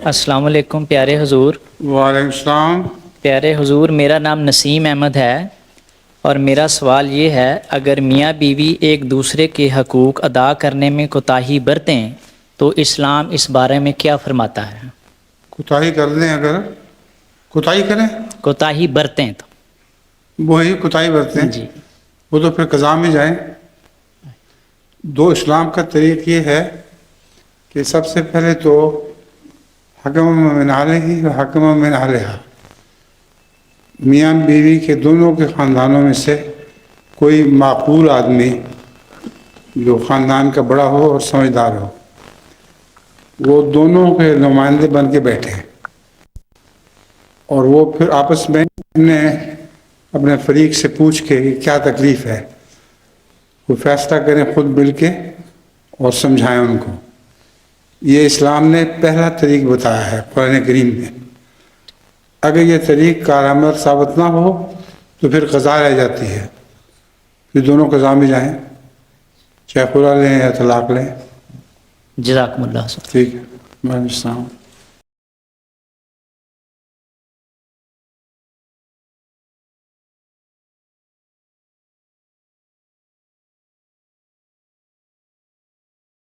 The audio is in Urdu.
السلام علیکم پیارے حضور۔ وعلیکم السلام۔ پیارے حضور، میرا نام نسیم احمد ہے اور میرا سوال یہ ہے، اگر میاں بیوی ایک دوسرے کے حقوق ادا کرنے میں کوتاہی برتیں تو اسلام اس بارے میں کیا فرماتا ہے؟ کوتاہی کر دیں، اگر کوتاہی کریں، کوتاہی برتیں تو وہی کوتاہی برتیں، جی وہ تو پھر قضا میں جائیں۔ دو اسلام کا طریق یہ ہے کہ سب سے پہلے تو حکم من اہلہ و حکم من اہلہا، میاں بیوی کے دونوں کے خاندانوں میں سے کوئی معقول آدمی جو خاندان کا بڑا ہو اور سمجھدار ہو، وہ دونوں کے نمائندے بن کے بیٹھے اور وہ پھر آپس میں اپنے فریق سے پوچھ کے کہ کیا تکلیف ہے، وہ فیصلہ کریں خود مل کے اور سمجھائیں ان کو۔ یہ اسلام نے پہلا طریق بتایا ہے قرآن کریم میں۔ اگر یہ طریق کارآمد ثابت نہ ہو تو پھر قضا رہ جاتی ہے، پھر دونوں قضا میں جائیں، چاہے خلا لیں یا طلاق لیں۔ جزاکم اللہ خیر۔ ٹھیک ہے، وعلیکم السلام۔